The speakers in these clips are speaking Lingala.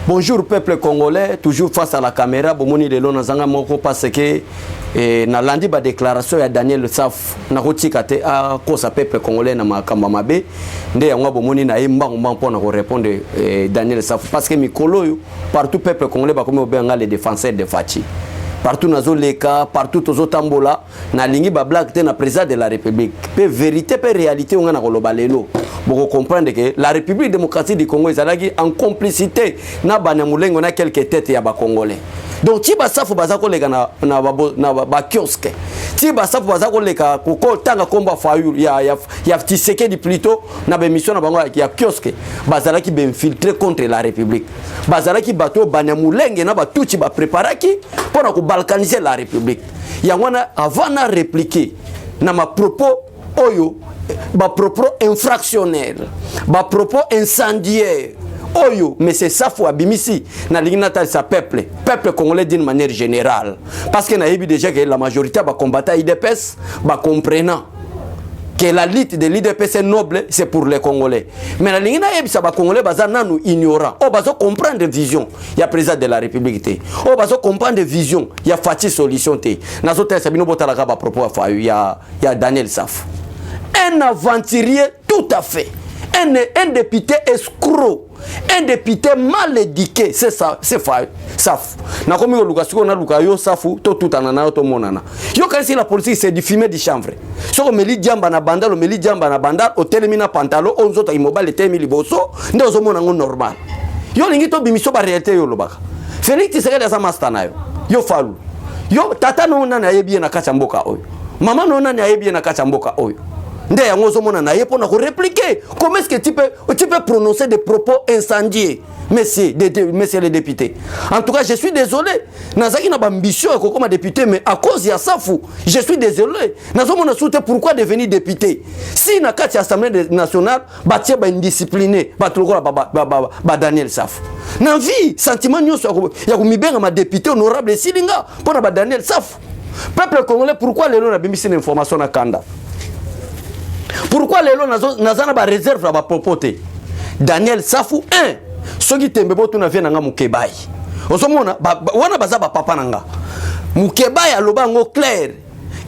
Bonjour peuple congolais, toujours face à la caméra. Bomoni lelo nazanga moko parce que na lundi ba déclaration ya Daniel Saf na kotikate a kosa peuple congolais na makamba mabe nde yango bomoni na yemba mba na ko répondre Daniel Saf parce que mikolo yo partout peuple congolais ba komi obenga les défenseurs de Fachi. Partout nazo leka, partout tozo tambola na lingi ba blague te na président de la République. Pe vérité pe réalité on na koloba lelo. Pour comprendre que la République démocratique du Congo est en complicité na banamulengo na quelques têtes ya ba congolais. Donc ti ba safu bazako leka na ba kiosque. Ti ba safu bazako leka ko tanga komba fayu ya Tshisekedi plutôt na ba mission na bango ya kiosque. Bazala ki ben filtrer contre la République. Bazala ki bato banamulenge na ba tuchi ba préparaki pour na ko balkaniser la République. Ya wana avant na répliquer na ma propos oyo ba propos infractionnel, ba propos incendiaire. Oyo, mais c'est ça faut abimisi na lignata sa peuple congolais d'une manière générale. Parce que na yebi déjà que la majorité ba combattre IDPS, ba comprenant que la lutte de l'IDPS est noble, c'est pour les Congolais. Mais la ligne yebi sa ba congolais baza nanu ignorant. O bazo comprendre vision, il y a président de la République té. O bazo comprendre vision, il y a Fachi solution té. Na zote sabino botala ka ba propos il y a Daniel Saf. Un aventurier tout à fait. Un député escroc. Un député mal éduqué. C'est ça. C'est Saf. Na komi ko luka siko na luka yo Safu to tout anana to monana. Yo kasi la politique c'est du fumer du chanvre. Soko meli jamba na bandalo meli jamba na bandal hotel mina pantalon onzo ta immobile temi liboso ndo zo mona ngo normal. Yo lingi to bimiso ba réalité yo lobaka. Félix Tshisekedi sa mastana yo. Yo falu. Yo tata no na yebi na kacha mboka oyo. Mama no na yebi na kacha mboka oyo. Nde yango zo mona na ye pour na répliquer. Comment est-ce que tu peux prononcer des propos incendiaires, messieurs les députés? En tout cas, je suis désolé. Nazaki na ambition comme député, mais à cause de Safou, je suis désolé. Nazo mona soute pourquoi devenir député? Si na kati Assemblée nationale, batie ba indiscipliné, ba tolokola ba Daniel Saf. Na vie, sentiment nyonso ya kumibenga ma député honorable Silinga pour na ba Daniel Saf. Peuple congolais, pourquoi les gens na bimisi information na kanda? Pourquoi les gens n'ont pas réserve à proposer Daniel Safou 1 ceux qui tembe botu na vie nanga mukebai osomona wana baza ba papa nanga mukebai aloba ngo clair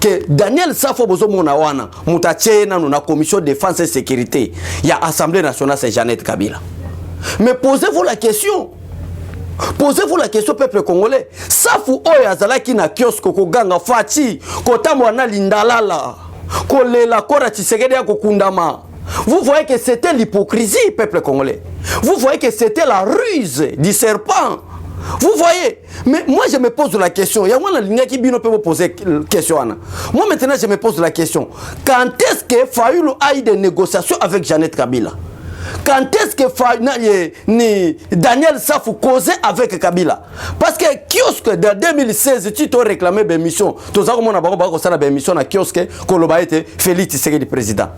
que Daniel Safou bozomona wana mutache na na commission de défense et sécurité ya Assemblée nationale c'est Jeannette Kabila. Mais posez-vous la question. Posez-vous la question peuple congolais. Safou oyo azalaki na kiosque ko ganga Fachi kota mwana lindalala. Vous voyez que c'était l'hypocrisie, peuple congolais. Vous voyez que c'était la ruse du serpent. Vous voyez. Mais moi, je me pose la question. Il y a moi qui peut me poser la question. Moi, maintenant, je me pose la question. Quand est-ce que Fayoulou a eu des négociations avec Jeannette Kabila? Quand est-ce que Daniel Safou causait avec Kabila? Parce que kiosque de 2016, tu t'as réclamé des missions. Tu as des missions à kiosque que était Félix Tshisekedi président.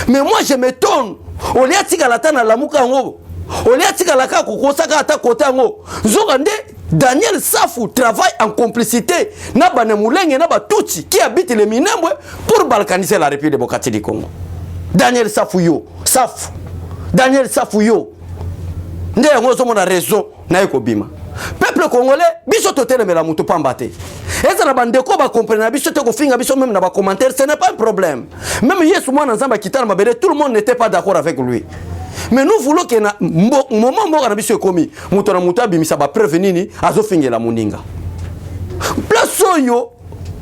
Mais moi je m'étonne. On y a tikalata na lamuka ngo. On y a tikalaka kokosaka ata côté ngo. Zokande Daniel Safou travaille en complicité na banemulenge na batuchi qui habite les Minembwe pour balkaniser la République démocratique du Congo. Daniel Safou yo, Safou. Daniel Safouyo. Nde yango zo mona raison na ekobima. Peuple congolais, biso totele mela mutu pambate. Eza na bandeko ba comprendre biso te ko finga biso même na ba commentaire, ce n'est pas un problème. Même Yesu mwana nzamba kitana mabele, tout le monde n'était pas d'accord avec lui. Mais nous voulons que na moment moko na biso ekomi, mutu na mutu abimisa ba prévenir ni azo fingela muninga. Place oyo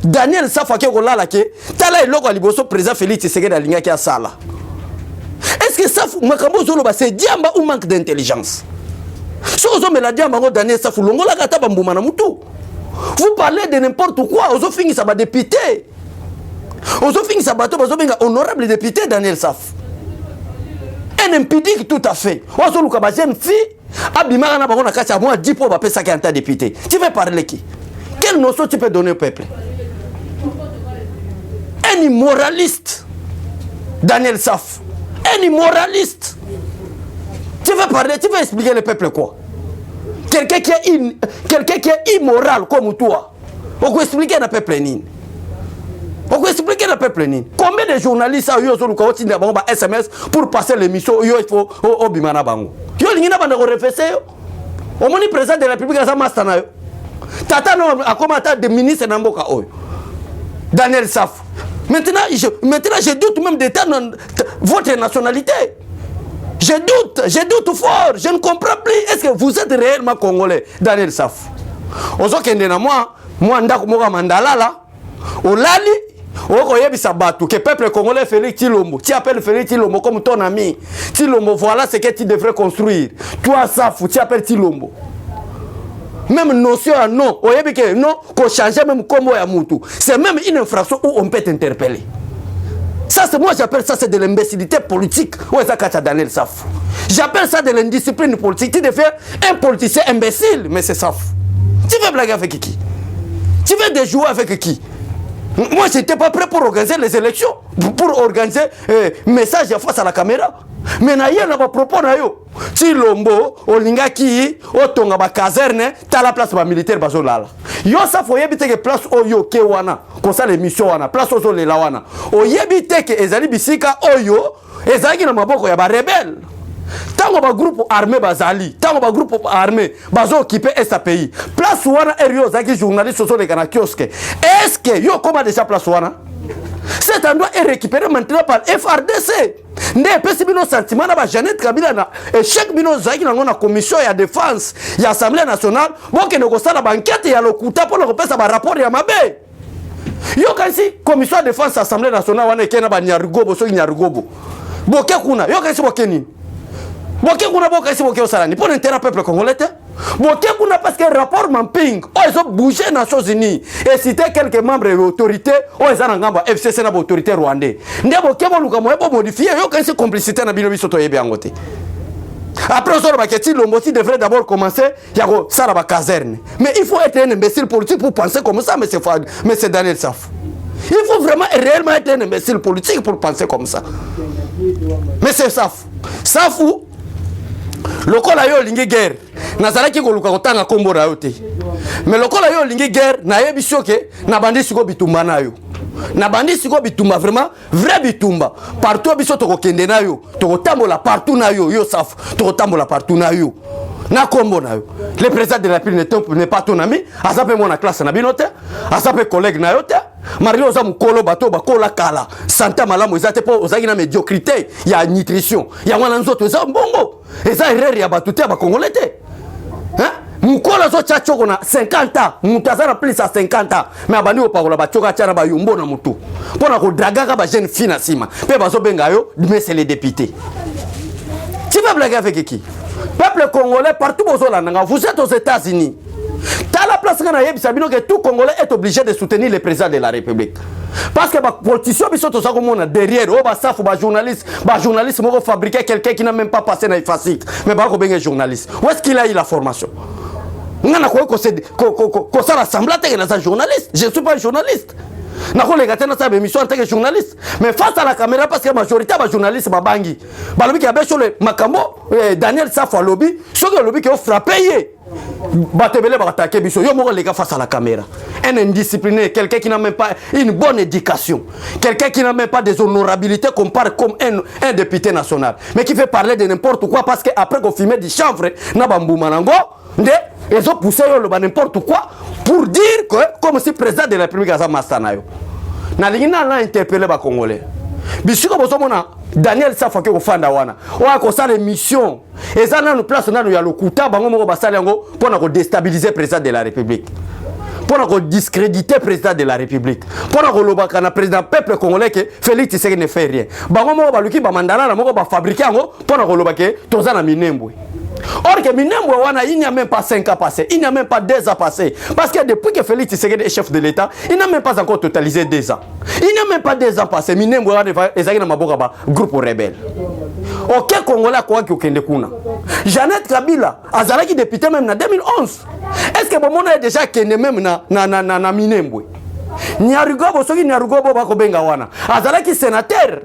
Daniel Safake ko lala ke tala eloko liboso président Félix Tshisekedi alinga ki asala. Est-ce que ça c'est diamba ou manque d'intelligence? Si vous avez la diamba, Daniel Safou, vous parlez de n'importe quoi, vous avez fini ça va député. Vous avez fini ça va honorable député Daniel Saf. Un impudique tout à fait. Vous avez une fille, abimara na bango na kati ya moi 10 pour appeler ça qui est un député. Tu veux parler qui? Quelle notion tu peux donner au peuple? Un immoraliste Daniel Saf. Un immoraliste. Tu veux parler, tu veux expliquer le peuple quoi? Quelqu'un qui est immoral comme toi. On peut expliquer le peuple nini? On peut expliquer le peuple nini? Combien de journalistes ont eu un SMS pour passer l'émission? Il faut au bimana bango. Yo lingina banda ko refese yo. Au moins, le président de la République a Mastana. Tata non a commenté de ministre Namboka Oyo. Daniel Saf. Maintenant, je doute même de votre nationalité. Je doute fort. Je ne comprends plus. Est-ce que vous êtes réellement congolais, Daniel Saf? Ozokendena moi ndako moka mandala là. Olali, okoyebisa batu que peuple congolais Félix Tshilombo. Tu appelles Félix Tshilombo comme ton ami. Tshilombo, voilà ce que tu devrais construire. Toi Saf, tu appelles Tshilombo. Même notion à non, oyebike non, qu'on change même comme ya mutu. C'est même une infraction où on peut t'interpeller. Ça, c'est moi, j'appelle ça, c'est de l'imbécilité politique. Où est-ce que Daniel Saf? J'appelle ça de l'indiscipline politique. Tu devais un politicien imbécile, mais c'est Saf. Tu veux blaguer avec qui? Tu veux déjouer avec qui? Moi, je n'étais pas prêt pour organiser les élections, pour organiser message face à la caméra. Mais na yé na ba propos na yo. Tshilombo, olingaki, otonga ba caserne, ta la place ba militaire ba zolala. Yo sa foyebite que place oyo ke wana, ko sa l'émission wana, place ozo le la wana. Oyebite que ezali bisika oyo, ezali na maboko ya ba rebelle. Tango ba groupe armé bazali, tango ba groupe armé bazo occuper esta pays. Place wana erio zaki journaliste soso le kana kiosque. Est-ce que yo comment déjà place wana? Cet endroit est récupéré maintenant par FRDC. N'est pas si nos sentiments na ba Jeannette Kabila na échec bino zaki na ngona commission ya défense ya assemblée nationale bon que nego sala banquette ya lokuta pour le repesa ba rapport ya mabe. Yo kansi commission de défense assemblée nationale wana kena ba nyarugobo so nyarugobo. Boke kuna yo kansi bokeni. Boke kuna boke kansi boke osalani pour l'intérêt peuple congolais. Boke kuna parce que rapport mapping oh ils ont bougé aux Nations Unies et cité quelques membres de l'autorité oh ils ont ngamba FCC na autorité rwandais. Ndia boke bo luka mo modifier yo kansi complicité na bino biso to yebi angote. Après ça ba keti Lombosi devrait d'abord commencer ya ko sala ba caserne. Mais il faut être un imbécile politique pour penser comme ça mais c'est Daniel Saf. Il faut vraiment réellement être un imbécile politique pour penser comme ça. Mais c'est Saf. Safou lokola yo lingi guerre nazalaki koluka kotanga kombo na yo te mais lokola yo lingi guerre na yebi soke na bandi siko bitumba na yo na bandi siko bitumba vraiment vrai bitumba partout biso to kokende na yo to kotambola partout na yo yo Saf to kotambola partout na yo na kombo na yo le président de la République n'est pas ton ami azape mon classe na binote azape collègue na yo te Mario za mukolo bato bakola kala santa malamu ezate po ozaki na médiocrité ya nutrition ya wana nzoto za mbongo eza erreur ya bato te ba congolais te hein mukolo zo tchako na 50 ans mutazana plus à 50 ans mais abandi opakola bachoka tchana ba yombo na mutu pona ko dragaka ba jeune fille na sima pe bazo benga yo mais c'est les députés. Tu vas blaguer avec qui? Peuple congolais partout vous êtes aux États-Unis. Dans la place que tout Congolais est obligé de soutenir le président de la République. Parce que la politicien derrière, les journalistes vont fabriquer quelqu'un qui n'a même pas passé dans les faciles. Mais un journaliste. Où est-ce qu'il a eu la formation? Je ne suis pas un journaliste. Je suis émission en tant que journaliste. Mais face à la caméra, parce que la majorité des journalistes sont bangi. Balobi qui a sur le Makambo, Daniel Safwa lobby, ceux qui ont lobby qui ont frappé. Batebele va attaquer biso. Yo moko les gars face à la caméra. Un indiscipliné, quelqu'un qui n'a même pas une bonne éducation, quelqu'un qui n'a même pas des honorabilités qu'on parle comme un député national, mais qui fait parler de n'importe quoi parce que après qu'on filme du chanvre, na bambou manango, ils ont poussé le n'importe quoi pour dire que comme si président de la République a mastanayo. Na lingina la interpeller ba congolais. Bisiko bosomona Daniel Safwa ke kofanda wana. Oya ko sala mission. Eza na place na ya lokuta bango moko basala yango pona ko déstabiliser président de la République. Pona ko discréditer président de la République. Pona ko lobaka na président peuple congolais que Félix Tshisekedi ne fait rien. Bango moko baluki ba mandala na moko ba fabriquer yango pona ko lobaka toza na minembwe. Or que Minembwe wana il n'y a même pas 5 ans passés, il n'y a même pas 2 ans passés. Parce que depuis que Félix Tshisekedi est chef de l'État, il n'a même pas encore totalisé 2 ans. Il n'y a même pas 2 ans passés. Minembwe wana ezaki na maboka ba groupe rebelle. Ok Congolais quoi qui okende kuna. Jeannette Kabila azalaki député même en 2011. Est-ce que bon est déjà kende même na Minembwe? Nyarugobo soki Nyarugobo bako benga wana. Azalaki sénateur.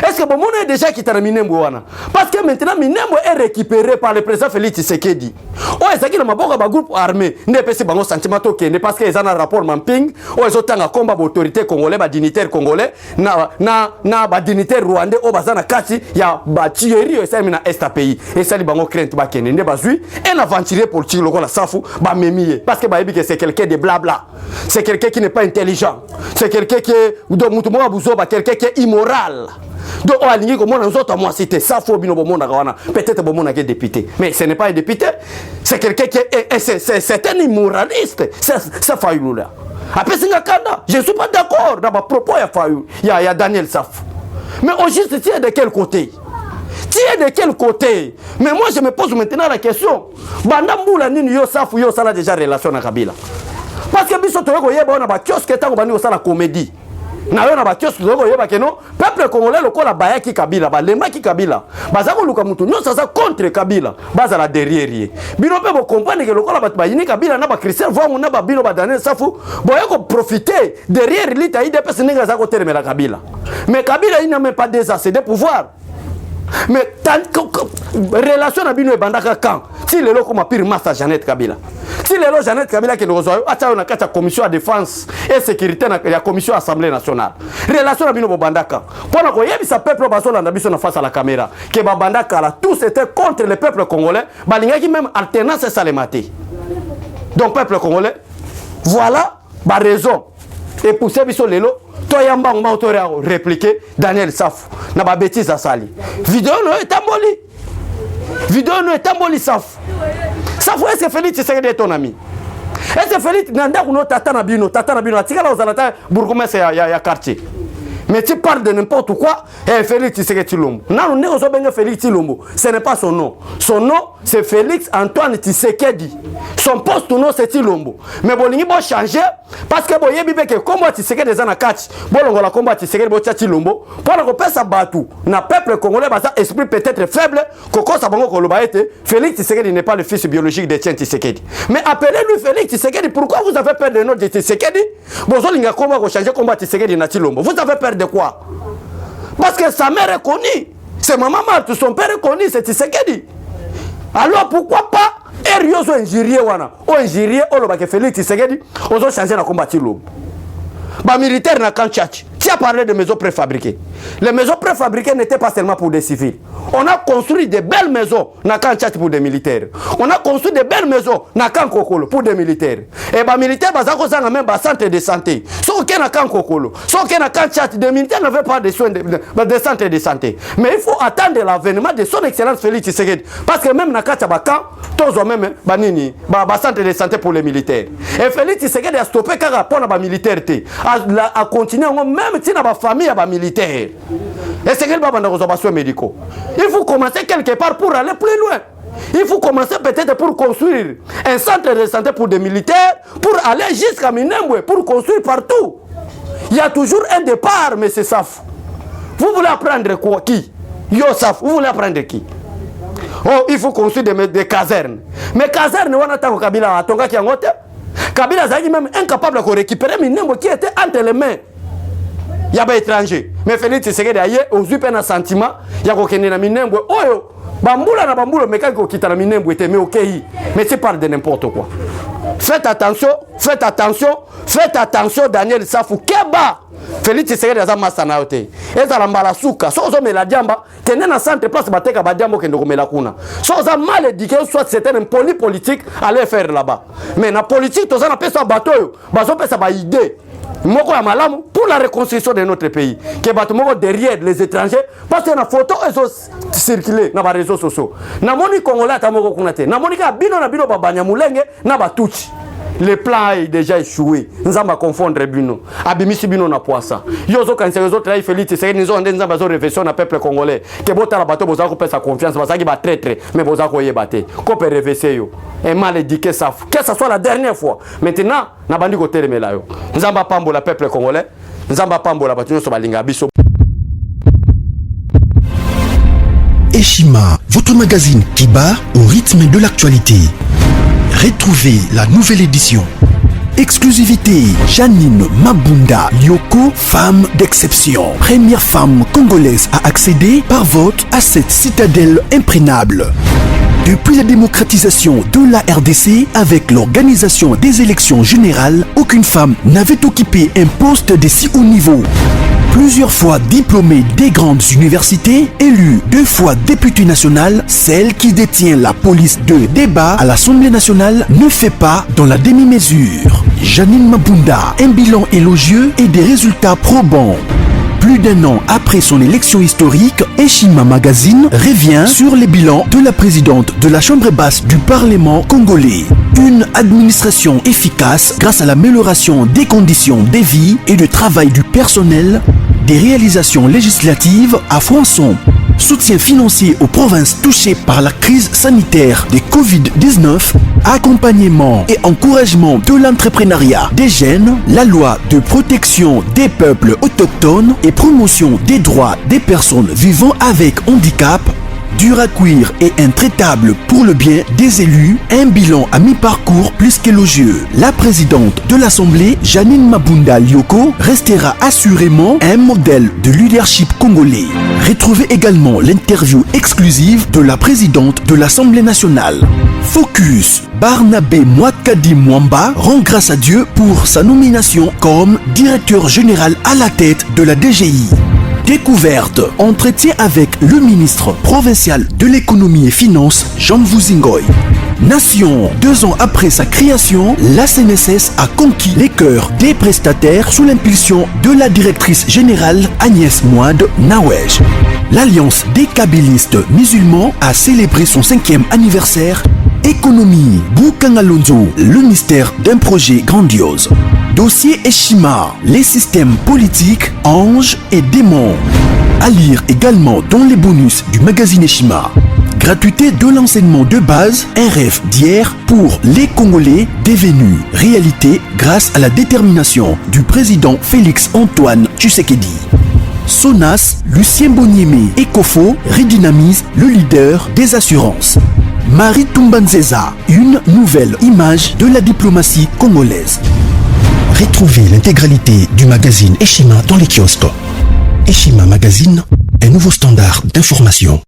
Est-ce que bon monde est déjà qui t'a Minembwe wana? Parce que maintenant Minembwe est récupéré par le président Félix Tshisekedi. Oh ezaki na maboka ba groupe armé. Ne pesi bango sentiment tokende parce que ils ont un rapport mapping. Oh ezotanga combat ba autorité congolais ba dignitaire congolais na ba dignitaire rwandais o bazana kati ya ba tieri esa mina est pays. Et ça li bango crainte ba kende ne bazui un aventurier politique lokola safu ba memie parce que ba yebi que c'est quelqu'un de blabla. C'est quelqu'un qui n'est pas intelligent. C'est quelqu'un qui est quelqu'un qui est immoral. Donc on a dit que moi moi c'était ça faut bien peut-être bon mon député mais ce n'est pas un député, c'est quelqu'un qui est c'est un immoraliste. Ça Fayulu là. Après Singakanda, je ne suis pas d'accord dans ma propos il y a Daniel Saf. Mais au juste tu es de quel côté? Tu es de quel côté? Mais moi je me pose maintenant la question. Bandambula nini yo Saf yo ça a déjà relation avec Kabila. Parce que biso toyeko yeba na ba kiosque tango bani osala comédie. Na yo na ba kiosque toyeko yeba ke non peuple congolais lokola bayaki Kabila ba lemaki Kabila. Bazako luka mutu nyonso ça contre Kabila. Bazala derrière. Bino pe bo comprendre que lokola ba bayini Kabila na ba Christian vont na ba bino ba Daniel Safu boyeko profiter derrière l'État IDPS ninga za ko termela Kabila. Mais Kabila il n'a même pas des assez de pouvoir. Mais relation na bino e bandaka quand si le loko ma pire master Jeannette Kabila. Si les lois Jeannette Kabila qui nous a eu la commission de défense et sécurité na la commission assemblée nationale. Relation à bino bandaka. Pendant que yebi sa peuple basola na biso na face à la caméra que bandaka là tous étaient contre le peuple congolais, balinga qui même alternance et salématé. Donc peuple congolais, voilà ba raison. Et pour ces biso lelo toyamba on autorité répliquer Daniel Saf na ba bêtise à sali. Vidéo no etamboli. Vidéo no etamboli Saf. Ça faut est-ce que Félix Tshisekedi est ton ami? Est-ce que Félix nanda kuno tata na bino atika la ozalata bourgmestre ya quartier. Mais tu parles de n'importe quoi, Félix Tshisekedi Tshilombo. Non, nous ne sommes pas Félix Tshilombo. Ce n'est pas son nom. Son nom, c'est Félix Antoine Tshisekedi. Son poste nom, c'est Tshilombo. Mais bon, il faut changer parce que bon, il y a que combat Tshisekedi des anakati. Bon, on va combattre Tshisekedi bon Tshilombo. Pour qu'on puisse abattre, na peuple congolais, bah ça esprit peut-être faible. Koko Sabongo Kolobaete, Félix Tshisekedi n'est pas le fils biologique de Tien Tshisekedi. Mais appelez-lui Félix Tshisekedi. Pourquoi vous avez peur de nom de Tshisekedi? Bon, on va combat changer combat Tshisekedi na Tshilombo. Vous avez peur de quoi? Parce que sa mère est connue, c'est maman Marthe, son père est connu, c'est Tshisekedi. Alors pourquoi pas Eriozo injurier wana, o injurier o lo ba ke Félix Tshisekedi, ozo changer na combattre l'homme. Ba militaire na Kanchach. Tu as parlé de maisons préfabriquées. Les maisons préfabriquées n'étaient pas seulement pour des civils. On a construit de belles maisons na Kanchach pour des militaires. On a construit de belles maisons na Kankokolo pour des militaires. Et les militaires bazako zanga même ba centre de santé. Sauf que na Kankokolo, sauf que na Kanchach des militaires n'avaient pas de soins de centre de santé. Mais il faut attendre l'avènement de son excellence Félix Tshisekedi parce que même na Kachabaka, tous ont même banini ba centre de santé pour les militaires. Et Félix Tshisekedi a stoppé car rapport à ba militaire a continué même si na ba famille ba militaire. Et c'est quel baba na soins médicaux. Il faut commencer quelque part pour aller plus loin. Il faut commencer peut-être pour construire un centre de santé pour des militaires, pour aller jusqu'à Minembwe, pour construire partout. Il y a toujours un départ, mais c'est ça. Vous voulez apprendre quoi? Qui? Yosaf, vous voulez apprendre qui? Oh, il faut construire des casernes. Mais casernes, on attend Kabila, Tonga qui en haute. Kabila Zagi même incapable de récupérer Minembwe qui était entre les mains. Il y a des étrangers. Mais Félix Tshisekedi ailleurs, aux yeux un sentiment, il y a quelqu'un qui Minembwe. Oh, Bamboula na Bamboula, mais quand il a Minembwe, mais ok. Mais tu parles de n'importe quoi. Faites attention, faites attention, faites attention, Daniel Safou. Keba! Félix Tshisekedi aza masana yote. Eza la mbalasuka. So zo mela diamba, tene na centre place bateka ba diambo kendo komela kuna. So za mal éduqué soit c'était un politique aller faire là-bas. Mais na politique to za na pesa bato yo, bazo pesa ba idée. Moko ya malamu pour la reconstruction de notre pays. Que bato moko derrière les étrangers parce que na photo ezo circuler na ba réseaux sociaux. Na moni congolais ta moko kuna te. Na moni ka bino na bino ba banyamulenge na batuchi. Le plan est déjà échoué. Nous allons confondre bino. Abimisi bino na poissa. Yozo quand ces autres là Félix Tshisekedi nous ont dit nous avons réflexion na peuple congolais. Que bota la bateau boza ko pesa confiance parce qu'il va traître mais boza ko yebate. Ko peut réverser yo. Et mal éduqué ça. Que ça soit la dernière fois. Maintenant na bandi ko telemela yo. Nous allons pambola peuple congolais. Nous allons pambola bato so balinga biso. Eshima, votre magazine qui bat au rythme de l'actualité. Retrouvez la nouvelle édition Exclusivité, Janine Mabunda Lyoko, femme d'exception. Première femme congolaise à accéder par vote à cette citadelle imprégnable. Depuis la démocratisation de la RDC, avec l'organisation des élections générales, aucune femme n'avait occupé un poste de si haut niveau. Plusieurs fois diplômée des grandes universités, élue 2 fois députée nationale, celle qui détient la police de débat à l'Assemblée nationale ne fait pas dans la demi-mesure. Janine Mabunda, un bilan élogieux et des résultats probants. Plus d'1 an après son élection historique, Eshima Magazine revient sur les bilans de la présidente de la Chambre basse du Parlement congolais. Une administration efficace grâce à l'amélioration des conditions de vie et de travail du personnel, des réalisations législatives à foison, soutien financier aux provinces touchées par la crise sanitaire de Covid-19, accompagnement et encouragement de l'entrepreneuriat des jeunes, la loi de protection des peuples autochtones et promotion des droits des personnes vivant avec handicap, dur à cuire et intraitable pour le bien des élus, un bilan à mi-parcours plus qu'élogieux. La présidente de l'Assemblée, Janine Mabunda Lyoko, restera assurément un modèle de leadership congolais. Retrouvez également l'interview exclusive de la présidente de l'Assemblée nationale. Focus, Barnabé Mwakadi Mwamba rend grâce à Dieu pour sa nomination comme directeur général à la tête de la DGI. Découverte, entretien avec le ministre provincial de l'économie et finances, Jean Vuzingoy. Nation, 2 ans après sa création, la CNSS a conquis les cœurs des prestataires sous l'impulsion de la directrice générale Agnès Mouad Nawej. L'Alliance des kabylistes musulmans a célébré son 5e anniversaire. Économie, Boukangalonzo, le mystère d'un projet grandiose. Dossier Eshima, les systèmes politiques, anges et démons. À lire également dans les bonus du magazine Eshima. Gratuité de l'enseignement de base, un rêve d'hier pour les Congolais devenus réalité grâce à la détermination du président Félix Antoine Tshisekedi. Sonas, Lucien Boniemé et Kofo redynamise le leader des assurances. Marie Tumbanzeza, une nouvelle image de la diplomatie congolaise. Retrouvez l'intégralité du magazine Eshima dans les kiosques. Eshima Magazine, un nouveau standard d'information.